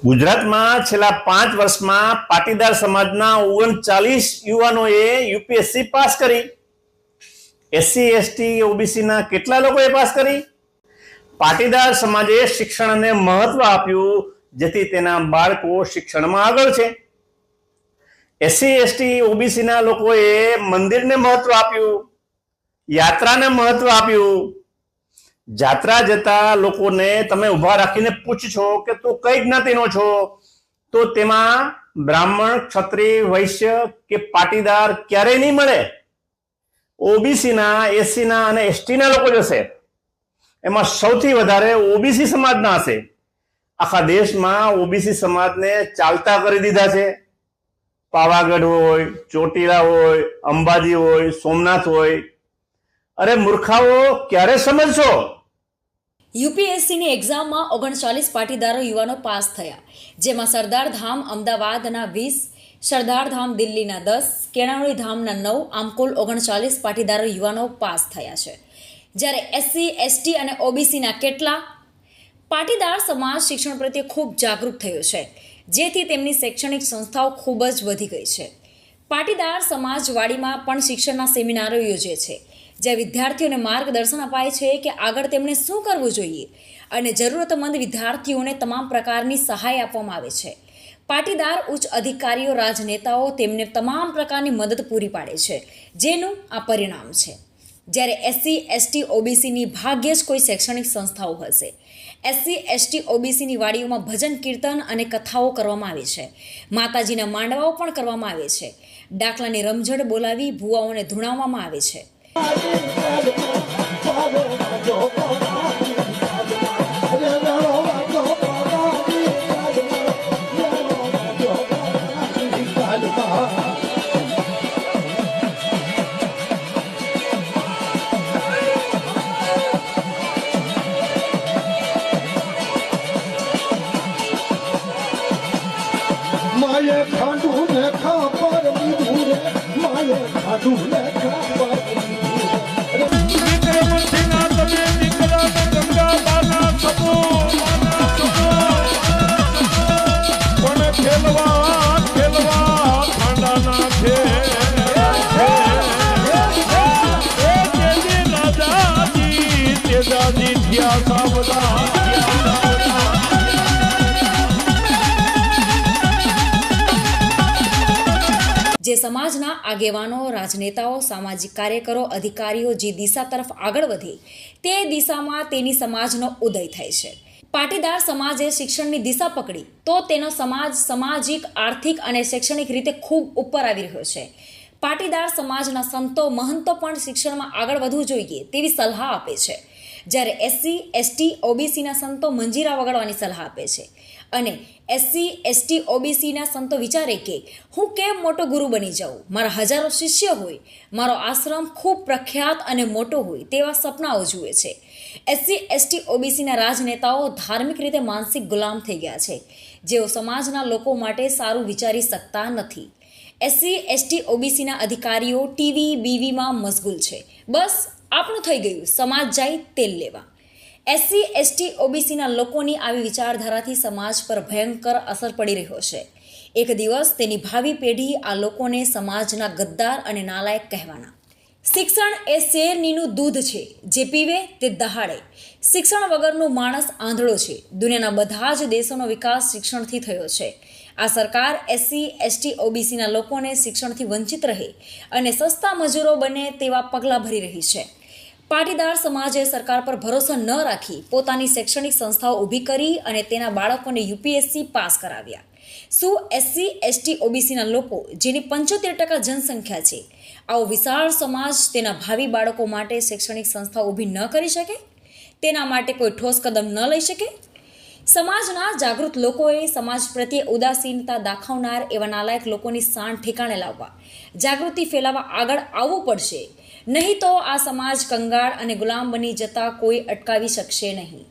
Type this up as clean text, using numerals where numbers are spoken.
ગુજરાતમાં છેલ્લા 5 વર્ષમાં પાટીદાર સમાજના 39 યુવાનોએ યુપીએસસી પાસ કરી. એસસી એસટી ઓબીસીના કેટલા લોકોએ પાસ કરી? પાટીદાર સમાજે શિક્ષણને મહત્વ આપ્યું જેથી તેના બાળકો શિક્ષણમાં આગળ છે. એસસી એસટી ઓબીસીના લોકોએ મંદિરને મહત્વ આપ્યું, યાત્રાને મહત્વ આપ્યું. જાત્રા જતા લોકોને તમે ઉભા રાખીને પૂછશો કે તું કઈ જ્ઞાતિનો છો, તો તેમાં બ્રાહ્મણ, ક્ષત્રિય, વૈશ્ય કે પાટીદાર ક્યારેય નહીં મળે. ઓબીસીના, એસસીના અને એસટીના લોકો જશે. એમાં સૌથી વધારે ઓબીસી સમાજના હશે. આખા દેશમાં ઓબીસી સમાજને ચાલતા કરી દીધા છે. પાવાગઢ હોય, ચોટીલા હોય, અંબાજી હોય, સોમનાથ હોય. અરે મૂર્ખાઓ, ક્યારે સમજશો? યુપીએસસીની એક્ઝામમાં 39 પાટીદારો યુવાનો પાસ થયા, જેમાં સરદાર ધામ અમદાવાદના 20, સરદાર ધામ દિલ્હીના 10, કેળવણી ધામના 9, આમ કુલ 39 પાટીદારો યુવાનો પાસ થયા છે. જ્યારે એસસી, એસટી અને ઓબીસીના કેટલા? પાટીદાર સમાજ શિક્ષણ પ્રત્યે ખૂબ જાગૃત થયો છે, જેથી તેમની શૈક્ષણિક સંસ્થાઓ ખૂબ જ વધી ગઈ છે. પાટીદાર સમાજવાડીમાં પણ શિક્ષણના સેમિનારો યોજે છે, જ્યાં વિદ્યાર્થીઓને માર્ગદર્શન અપાય છે કે આગળ તેમણે શું કરવું જોઈએ, અને જરૂરતમંદ વિદ્યાર્થીઓને તમામ પ્રકારની સહાય આપવામાં આવે છે. પાટીદાર ઉચ્ચ અધિકારીઓ, રાજનેતાઓ તેમને તમામ પ્રકારની મદદ પૂરી પાડે છે, જેનું આ પરિણામ છે. જ્યારે એસસી, એસટી, ઓબીસીની ભાગ્યે જ કોઈ શૈક્ષણિક સંસ્થાઓ હશે. એસસી, એસટી, ઓબીસીની વાડીઓમાં ભજન, કીર્તન અને કથાઓ કરવામાં આવે છે. માતાજીના માંડવાઓ પણ કરવામાં આવે છે. ડાકલાની રમઝટ બોલાવી ભુવાઓને ધૂણાવવામાં આવે છે. માયે ખાંડું ને ખાપર મીઠું રે, માયે ખાંડું ને ખાપર વિક્રમસિંહના તમે દીકરા ગંગા બાના સબો પણ ખેલવા ઠંડાના છે તેજાજી થયા સાવધા. જે સમાજના આગેવાનો, રાજનેતાઓ, સામાજિક કાર્યકરો, અધિકારીઓ જે દિશા તરફ આગળ વધે તે દિશામાં તેની સમાજનો ઉદય થાય છે. પાટીદાર સમાજે શિક્ષણની દિશા પકડી તો તેનો સમાજ સામાજિક, આર્થિક અને શૈક્ષણિક રીતે ખૂબ ઉપર આવી રહ્યો છે. પાટીદાર સમાજના સંતો, મહંતો પણ શિક્ષણમાં આગળ વધવું જોઈએ તેવી સલાહ આપે છે. જ્યારે એસસી, એસટી, ઓબીસીના સંતો મંજીરા વગાડવાની સલાહ આપે છે, અને એસસી, એસટી, ઓબીસીના સંતો વિચારે કે હું કેમ મોટો ગુરુ બની જાઉં, મારા હજારો શિષ્ય હોય, મારો આશ્રમ ખૂબ પ્રખ્યાત અને મોટો હોય તેવા સપનાઓ જુએ છે. એસસી, એસટી, ઓબીસીના રાજનેતાઓ ધાર્મિક રીતે માનસિક ગુલામ થઈ ગયા છે, જેઓ સમાજના લોકો માટે સારું વિચારી શકતા નથી. એસસી, એસટી, ઓબીસીના અધિકારીઓ ટીવી, બીવીમાં મશગુલ છે. બસ આપણું થઈ ગયું, સમાજ જાય તેલ લેવા. એસસી, એસટી, ઓબીસીના લોકોની આવી વિચારધારાથી સમાજ પર ભયંકર અસર પડી રહ્યો છે. એક દિવસ તેની ભાવિ પેઢી આ લોકોને સમાજના ગદ્દાર અને નાલાયક કહેવાના. શિક્ષણ એ શેરનીનું દૂધ છે, જે પીવે તે દહાડે. શિક્ષણ વગરનો માણસ આંધળો છે. દુનિયાના બધા જ દેશોનો વિકાસ શિક્ષણથી થયો છે. આ સરકાર એસસી, એસટી, ઓબીસીના લોકોને શિક્ષણથી વંચિત રહે અને સસ્તા મજૂરો બને તેવા પગલાં ભરી રહી છે. પાટીદાર સમાજે સરકાર પર ભરોસો ન રાખી પોતાની શૈક્ષણિક સંસ્થાઓ ઊભી કરી અને તેના બાળકોને યુપીએસસી પાસ કરાવ્યા. શું એસસી, એસટી, ઓબીસીના લોકો, જેની 75% જનસંખ્યા છે, આવો વિશાળ સમાજ તેના ભાવિ બાળકો માટે શૈક્ષણિક સંસ્થાઓ ઊભી ન કરી શકે? તેના માટે કોઈ ઠોસ કદમ ન લઈ શકે? સમાજના જાગૃત લોકોએ સમાજ પ્રત્યે ઉદાસીનતા દાખવનાર એવા નાલાયક લોકોની સાણ ઠેકાણે લાવવા, જાગૃતિ ફેલાવવા આગળ આવવું પડશે. નહીં તો આ સમાજ કંગાળ અને ગુલામ બની જતા કોઈ અટકાવી શકશે નહીં.